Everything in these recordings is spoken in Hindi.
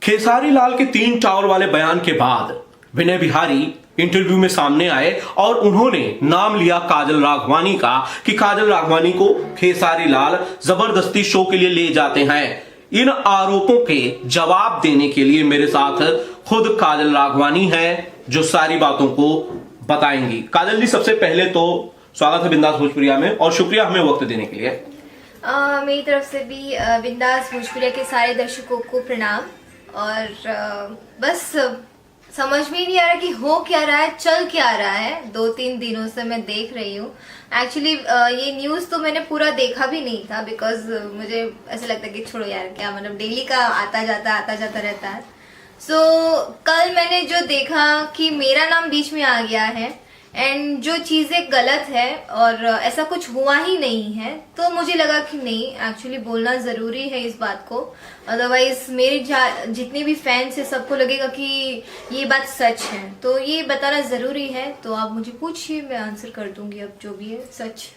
खेसारी लाल के 3 टावर वाले बयान के बाद विनय बिहारी इंटरव्यू में सामने आए और उन्होंने नाम लिया काजल राघवानी का कि काजल राघवानी को खेसारी लाल जबरदस्ती शो के लिए ले जाते हैं। इन आरोपों के जवाब देने के लिए मेरे साथ खुद काजल राघवानी हैं जो सारी बातों को बताएंगी। काजल जी, सबसे पहले तो स्वागत है बिंदास भोजपुरिया में और शुक्रिया हमें वक्त देने के लिए। मेरी तरफ से भी बिंदास भोजपुरिया के सारे दर्शकों को प्रणाम। और बस समझ में नहीं आ रहा कि हो क्या रहा है, चल क्या रहा है। 2-3 दिनों से मैं देख रही हूँ। एक्चुअली ये न्यूज़ तो मैंने पूरा देखा भी नहीं था, बिकॉज मुझे ऐसा लगता है कि छोड़ो यार, क्या मतलब डेली का आता जाता रहता है। कल मैंने जो देखा कि मेरा नाम बीच में आ गया है एंड जो चीजें गलत है और ऐसा कुछ हुआ ही नहीं है, तो मुझे लगा कि नहीं, एक्चुअली बोलना जरूरी है इस बात को। अदरवाइज मेरे जितने भी फैंस है सबको लगेगा कि ये बात सच है, तो ये बताना जरूरी है। तो आप मुझे पूछिए, मैं आंसर कर दूंगी अब जो भी है सच।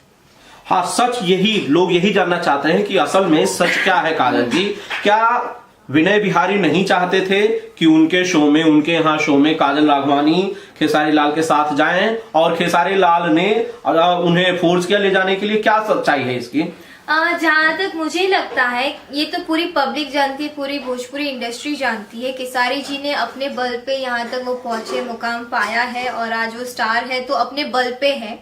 हाँ, सच यही लोग यही जानना चाहते हैं कि असल में सच क्या है। काजल जी, क्या विनय बिहारी नहीं चाहते थे कि उनके शो में काजल राघवानी खेसारी लाल के साथ जाएं और खेसारी लाल ने उन्हें फोर्स किया ले जाने के लिए? क्या सच्चाई है इसकी? जहाँ तक मुझे लगता है, ये तो पूरी पब्लिक जानती है, पूरी भोजपुरी इंडस्ट्री जानती है। खेसारी जी ने अपने बल पे यहाँ तक वो पहुंचे, मुकाम पाया है और आज वो स्टार है तो अपने बल पे है।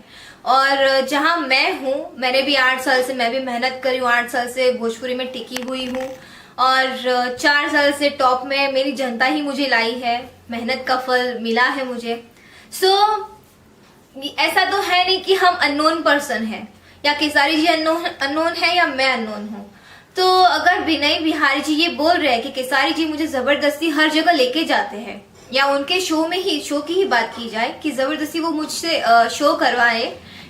और जहाँ मैं हूँ, मैंने भी 8 साल से मैं भी मेहनत करी हूँ, 8 साल से भोजपुरी में टिकी हुई हूँ और 4 साल से टॉप में मेरी जनता ही मुझे लाई है, मेहनत का फल मिला है मुझे। ऐसा तो है नहीं कि हम अननोन पर्सन हैं या खेसारी जी अननोन है या मैं अननोन हूँ। तो अगर विनय बिहारी जी ये बोल रहे हैं कि खेसारी जी मुझे जबरदस्ती हर जगह लेके जाते हैं, या उनके शो की ही बात की जाए कि जबरदस्ती वो मुझसे शो करवाए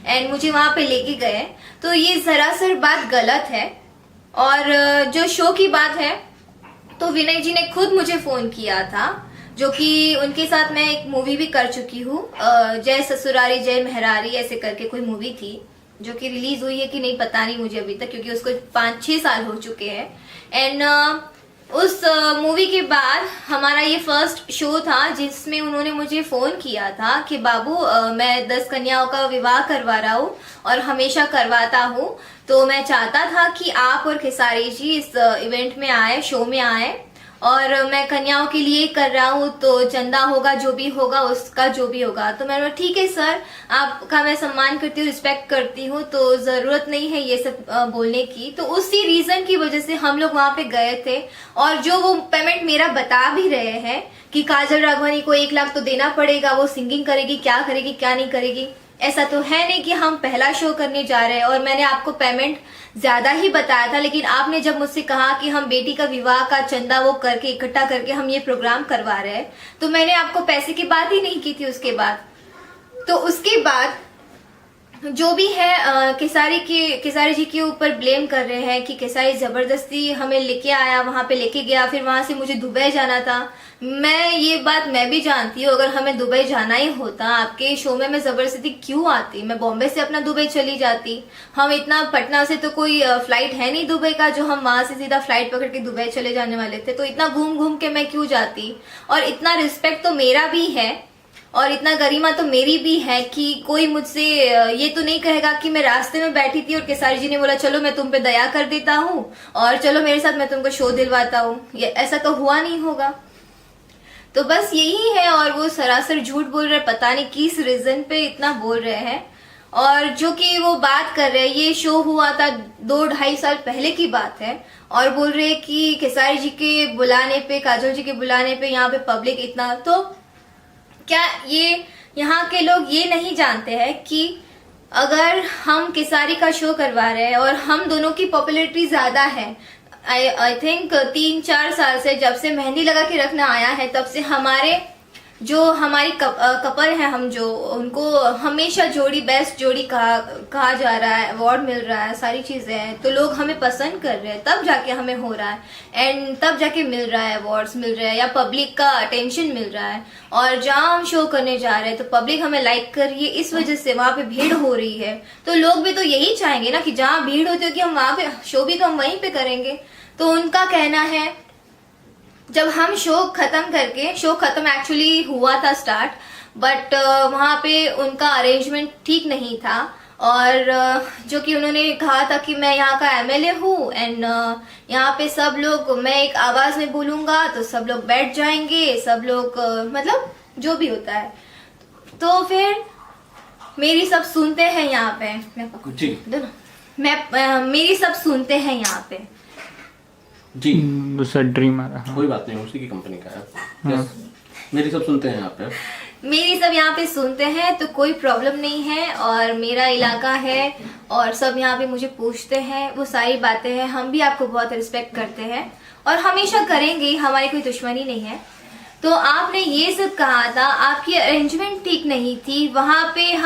एंड मुझे वहां पे लेके गए, तो ये सरासर बात गलत है। और जो शो की बात है, तो विनय जी ने खुद मुझे फोन किया था, जो कि उनके साथ मैं एक मूवी भी कर चुकी हूँ, जय ससुरारी जय मेहरारी ऐसे करके कोई मूवी थी, जो कि रिलीज हुई है कि नहीं पता नहीं मुझे अभी तक, क्योंकि उसको 5-6 साल हो चुके हैं। एंड उस मूवी के बाद हमारा ये फर्स्ट शो था जिसमें उन्होंने मुझे फोन किया था कि बाबू मैं 10 कन्याओं का विवाह करवा रहा हूँ और हमेशा करवाता हूँ, तो मैं चाहता था कि आप और खेसारी जी इस इवेंट में आए, शो में आए, और मैं कन्याओं के लिए कर रहा हूँ, तो चंदा होगा जो भी होगा उसका जो भी होगा। तो मैंने बोला ठीक है सर, आपका मैं सम्मान करती हूँ, रिस्पेक्ट करती हूँ, तो जरूरत नहीं है ये सब बोलने की। तो उसी रीजन की वजह से हम लोग वहां पे गए थे। और जो वो पेमेंट मेरा बता भी रहे हैं कि काजल राघवानी को 1 लाख तो देना पड़ेगा, वो सिंगिंग करेगी, क्या करेगी क्या नहीं करेगी, ऐसा तो है नहीं कि हम पहला शो करने जा रहे हैं। और मैंने आपको पेमेंट ज्यादा ही बताया था, लेकिन आपने जब मुझसे कहा कि हम बेटी का विवाह का चंदा वो करके इकट्ठा करके हम ये प्रोग्राम करवा रहे हैं, तो मैंने आपको पैसे की बात ही नहीं की थी उसके बाद। तो उसके बाद जो भी है खेसारी जी के ऊपर ब्लेम कर रहे हैं कि खेसारी जबरदस्ती हमें लेके आया, वहां पे लेके गया, फिर वहां से मुझे दुबई जाना था। ये बात मैं भी जानती हूँ, अगर हमें दुबई जाना ही होता आपके शो में, मैं जबरदस्ती क्यों आती? मैं बॉम्बे से अपना दुबई चली जाती। हम इतना, पटना से तो कोई फ्लाइट है नहीं दुबई का जो हम वहां से सीधा फ्लाइट पकड़ के दुबई चले जाने वाले थे, तो इतना घूम घूम के मैं क्यों जाती? और इतना रिस्पेक्ट तो मेरा भी है और इतना गरिमा तो मेरी भी है कि कोई मुझसे ये तो नहीं कहेगा कि मैं रास्ते में बैठी थी और खेसारी जी ने बोला चलो मैं तुम पे दया कर देता हूँ और चलो मेरे साथ मैं तुमको शो दिलवाता हूँ, ऐसा तो हुआ नहीं होगा। तो बस यही है। और वो सरासर झूठ बोल रहे, पता नहीं किस रीजन पे इतना बोल रहे हैं। और जो कि वो बात कर रहे हैं, ये शो हुआ था 2-2.5 साल पहले की बात है, और बोल रहे हैं कि खेसारी जी के बुलाने पे, काजल जी के बुलाने पे यहाँ पे पब्लिक इतना, तो क्या ये यहाँ के लोग ये नहीं जानते हैं कि अगर हम खेसारी का शो करवा रहे हैं और हम दोनों की पॉपुलैरिटी ज्यादा है, आई थिंक 3-4 साल से, जब से मेहंदी लगा के रखना आया है तब से हमारी कपल है, हम जो उनको हमेशा बेस्ट जोड़ी कहा जा रहा है, अवार्ड मिल रहा है, सारी चीजें हैं, तो लोग हमें पसंद कर रहे हैं, तब जाके हमें हो रहा है एंड तब जाके मिल रहा है, अवार्ड्स मिल रहे हैं या पब्लिक का अटेंशन मिल रहा है। और जहाँ हम शो करने जा रहे हैं तो पब्लिक हमें लाइक कर रही है, इस वजह से वहां पे भीड़ हो रही है। तो लोग भी तो यही चाहेंगे ना कि जहाँ भीड़ होती है कि हम वहां पे शो भी तो हम वहीं पे करेंगे। तो उनका कहना है जब हम शो खत्म एक्चुअली हुआ था स्टार्ट, बट वहाँ पे उनका अरेंजमेंट ठीक नहीं था। और जो कि उन्होंने कहा था कि मैं यहाँ का एमएलए हूँ एंड यहाँ पे सब लोग, मैं एक आवाज में बोलूंगा तो सब लोग बैठ जाएंगे, सब लोग मतलब जो भी होता है। तो फिर मेरी सब सुनते हैं यहाँ पे, मेरी सब सुनते हैं यहाँ पे जी। दूसरा ड्रीम आ रहा। कोई बात नहीं, उसी की कंपनी का है। Yes, मेरी सब सुनते हैं यहाँ पे, मेरी सब यहाँ पे सुनते हैं, तो कोई प्रॉब्लम नहीं है। और मेरा इलाका है और सब यहाँ पे मुझे पूछते हैं, वो सारी बातें हैं। हम भी आपको बहुत रिस्पेक्ट करते हैं और हमेशा करेंगे, हमारी कोई दुश्मनी नहीं है। तो आपने ये सब कहा था, आपकी अरेंजमेंट ठीक नहीं थी। वहाँ पे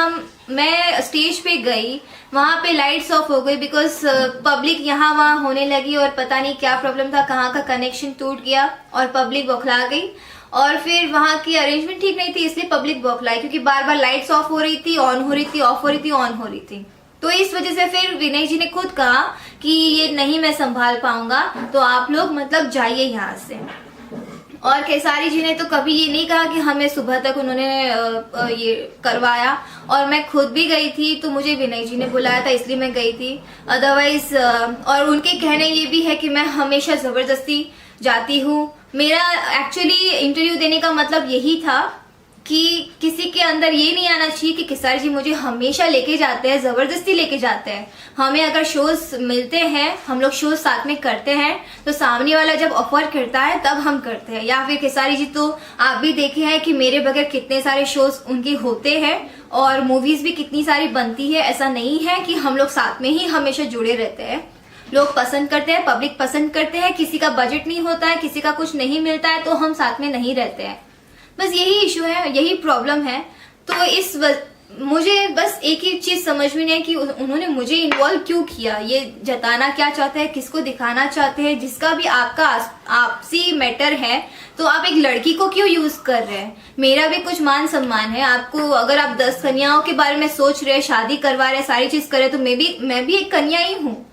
मैं स्टेज पे गई, वहाँ पे लाइट्स ऑफ हो गई बिकॉज पब्लिक यहाँ वहाँ होने लगी और पता नहीं क्या प्रॉब्लम था, कहाँ का कनेक्शन टूट गया और पब्लिक बौखला गई। और फिर वहाँ की अरेंजमेंट ठीक नहीं थी, इसलिए पब्लिक बौखलाई, क्योंकि बार बार लाइट्स ऑफ हो रही थी, ऑन हो रही थी, ऑफ हो रही थी, ऑन हो रही थी। तो इस वजह से फिर विनय जी ने खुद कहा कि ये नहीं मैं संभाल पाऊंगा, तो आप लोग मतलब जाइए यहाँ से। और खेसारी जी ने तो कभी ये नहीं कहा कि हमें सुबह तक उन्होंने ये करवाया। और मैं खुद भी गई थी, तो मुझे विनय जी ने बुलाया था इसलिए मैं गई थी। अदरवाइज और उनके कहने ये भी है कि मैं हमेशा जबरदस्ती जाती हूँ। मेरा एक्चुअली इंटरव्यू देने का मतलब यही था कि किसी के अंदर ये नहीं आना चाहिए कि खेसारी जी मुझे हमेशा लेके जाते हैं, जबरदस्ती लेके जाते हैं। हमें अगर शोज मिलते हैं, हम लोग शोज साथ में करते हैं, तो सामने वाला जब ऑफर करता है तब हम करते हैं। या फिर खेसारी जी तो आप भी देखे हैं कि मेरे बगैर कितने सारे शोज उनके होते हैं और मूवीज भी कितनी सारी बनती है। ऐसा नहीं है कि हम लोग साथ में ही हमेशा जुड़े रहते हैं। लोग पसंद करते हैं, पब्लिक पसंद करते हैं। किसी का बजट नहीं होता है, किसी का कुछ नहीं मिलता है, तो हम साथ में नहीं रहते हैं। बस यही इशू है, यही प्रॉब्लम है। तो मुझे बस एक ही चीज समझ में नहीं है कि उन्होंने मुझे इन्वॉल्व क्यों किया, ये जताना क्या चाहते हैं, किसको दिखाना चाहते हैं। जिसका भी आपका आपसी मैटर है, तो आप एक लड़की को क्यों यूज कर रहे हैं। मेरा भी कुछ मान सम्मान है। आपको अगर आप 10 कन्याओं के बारे में सोच रहे हैं, शादी करवा रहे हैं, सारी चीज कर रहे हैं, तो मैं भी एक कन्या ही हूँ।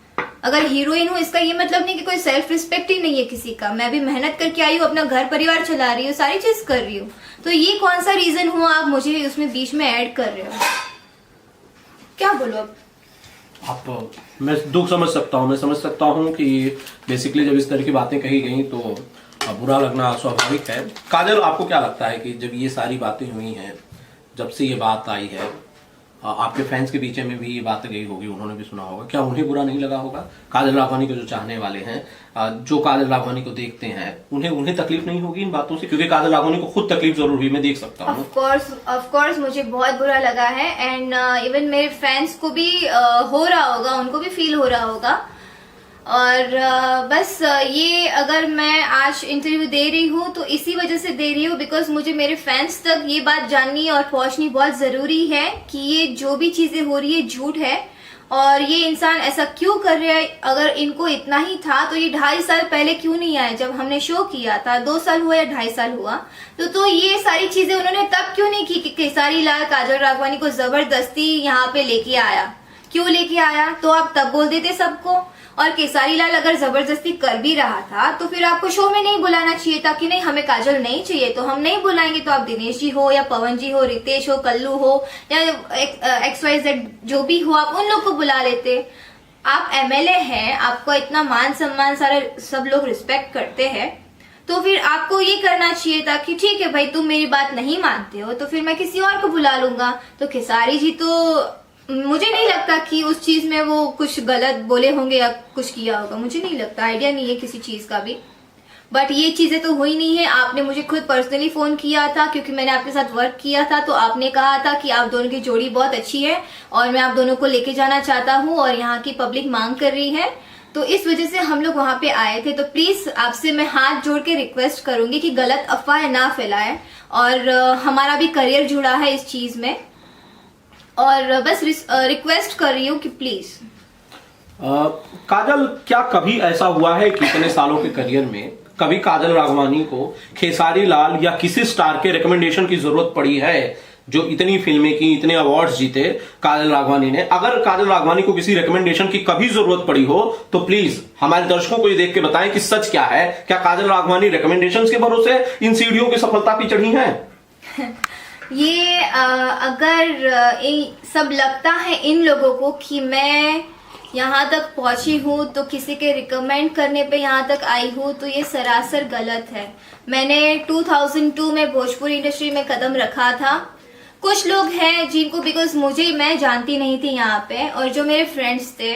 अगर हीरोइन हूँ इसका ये मतलब नहीं कि कोई सेल्फ रिस्पेक्ट ही नहीं है किसी का। मैं भी मेहनत करके आई हूँ, अपना घर परिवार चला रही हूँ, सारी चीज कर रही हूँ। तो ये कौन सा रीजन हुआ आप मुझे उसमें बीच में ऐड कर रहे हो? क्या बोलो अब? मैं दुख समझ सकता हूँ, मैं समझ सकता हूँ कि बेसिकली जब इस तरह की बातें कही गई तो बुरा लगना स्वाभाविक है। काजल, आपको क्या लगता है कि जब ये सारी बातें हुई हैं, जब से ये बात आई है, आपके फैंस के बीच में भी ये बात गई होगी, उन्होंने भी सुना होगा, क्या उन्हें बुरा नहीं लगा होगा? काजल राघवानी के जो चाहने वाले हैं, जो काजल राघवानी को देखते हैं, उन्हें तकलीफ नहीं होगी इन बातों से? क्योंकि काजल राघवानी को खुद तकलीफ जरूर हुई, मैं देख सकता हूँ। ऑफ कोर्स मुझे बहुत बुरा लगा है एंड इवन मेरे फैंस को भी हो रहा होगा, उनको भी फील हो रहा होगा। और बस ये अगर मैं आज इंटरव्यू दे रही हूँ तो इसी वजह से दे रही हूँ बिकॉज मुझे मेरे फैंस तक ये बात जाननी और पहुंचनी बहुत जरूरी है कि ये जो भी चीजें हो रही है झूठ है और ये इंसान ऐसा क्यों कर रहा है। अगर इनको इतना ही था तो ये 2.5 साल पहले क्यों नहीं आए जब हमने शो किया था? 2 साल हुआ या 2.5 साल हुआ? तो ये सारी चीजें उन्होंने तब क्यों नहीं की कि खेसारी लाल काजल राघवानी को जबरदस्ती यहाँ पे लेके आया? क्यों लेके आया? तो आप तब बोल देते सबको। और खेसारी लाल अगर जबरदस्ती कर भी रहा था तो फिर आपको शो में नहीं बुलाना चाहिए था कि नहीं हमें काजल नहीं चाहिए तो हम नहीं बुलाएंगे। तो आप दिनेश जी हो या पवन जी हो, रितेश हो, कल्लू हो या XYZ जो भी हो, आप उन लोग को बुला लेते। आप MLA हैं, आपको इतना मान सम्मान सारे सब लोग रिस्पेक्ट करते हैं, तो फिर आपको ये करना चाहिए था कि ठीक है भाई तुम मेरी बात नहीं मानते हो तो फिर मैं किसी और को बुला लूंगा। तो खेसारी जी तो मुझे नहीं लगता कि उस चीज में वो कुछ गलत बोले होंगे या कुछ किया होगा, मुझे नहीं लगता, आइडिया नहीं है किसी चीज का भी। बट ये चीजें तो हुई नहीं है। आपने मुझे खुद पर्सनली फोन किया था क्योंकि मैंने आपके साथ वर्क किया था, तो आपने कहा था कि आप दोनों की जोड़ी बहुत अच्छी है और मैं आप दोनों को लेके जाना चाहता हूँ और यहाँ की पब्लिक मांग कर रही है, तो इस वजह से हम लोग वहां पे आए थे। तो प्लीज आपसे मैं हाथ जोड़ के रिक्वेस्ट करूंगी कि गलत अफवाह ना फैलाएं और हमारा भी करियर जुड़ा है इस चीज में और बस रिक्वेस्ट कर रही हूँ कि प्लीज। काजल, क्या कभी ऐसा हुआ है कि इतने सालों के करियर में कभी काजल राघवानी को खेसारी लाल या किसी स्टार के रिकमेंडेशन की जरूरत पड़ी है जो इतनी फिल्में की, इतने अवार्ड्स जीते काजल राघवानी ने, अगर काजल राघवानी को किसी रिकमेंडेशन की कभी जरूरत पड़ी हो तो प्लीज हमारे दर्शकों को ये देख के बताएं कि सच क्या है। क्या काजल राघवानी रिकमेंडेशंस के भरोसे इन सीढ़ियों की सफलता की चढ़ी हैं? ये अगर सब लगता है इन लोगों को कि मैं यहाँ तक पहुंची हूँ तो किसी के रिकमेंड करने पे यहाँ तक आई हूँ, तो ये सरासर गलत है। मैंने 2002 में भोजपुरी इंडस्ट्री में कदम रखा था। कुछ लोग हैं जिनको बिकॉज मैं जानती नहीं थी यहाँ पे, और जो मेरे फ्रेंड्स थे,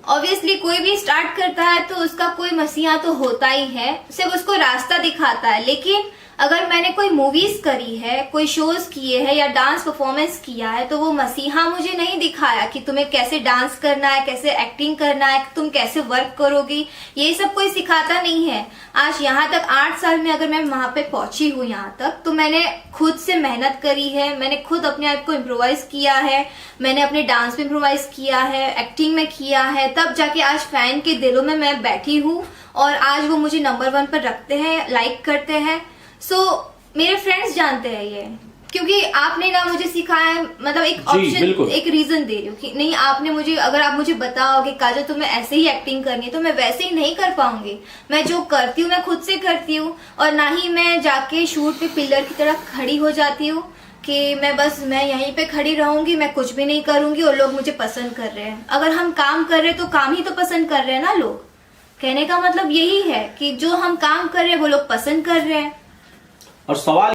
ऑब्वियसली कोई भी स्टार्ट करता है तो उसका कोई मसीहा तो होता ही है, सिर्फ उसको रास्ता दिखाता है। लेकिन अगर मैंने कोई मूवीज करी है, कोई शोज किए हैं या डांस परफॉर्मेंस किया है, तो वो मसीहा मुझे नहीं दिखाया कि तुम्हें कैसे डांस करना है, कैसे एक्टिंग करना है, तुम कैसे वर्क करोगी, ये सब कोई सिखाता नहीं है। आज यहाँ तक 8 साल में अगर मैं वहां पे पहुंची हूँ यहाँ तक, तो मैंने खुद से मेहनत करी है, मैंने खुद अपने आप को इम्प्रोवाइज किया है, मैंने अपने डांस में इम्प्रोवाइज किया है, एक्टिंग में किया है, तब जाके आज फैन के दिलों में मैं बैठी हूँ और आज वो मुझे नंबर 1 पर रखते हैं, लाइक करते हैं। सो मेरे फ्रेंड्स जानते हैं ये, क्योंकि आपने ना मुझे सिखाया है, मतलब एक ऑप्शन, एक रीजन दे रही हूँ कि नहीं, आपने मुझे, अगर आप मुझे बताओगे काजल तुम्हें ऐसे ही एक्टिंग करनी है, तो मैं वैसे ही नहीं कर पाऊंगी। मैं जो करती हूँ मैं खुद से करती हूँ, और ना ही मैं जाके शूट पे पिलर की तरह खड़ी हो जाती हूँ कि मैं यहीं पे खड़ी रहूंगी, मैं कुछ भी नहीं करूंगी और लोग मुझे पसंद कर रहे हैं। अगर हम काम कर रहे हैं तो काम ही तो पसंद कर रहे हैं ना लोग। कहने का मतलब यही है कि जो हम काम कर रहे हैं वो लोग पसंद कर रहे हैं। और सवाल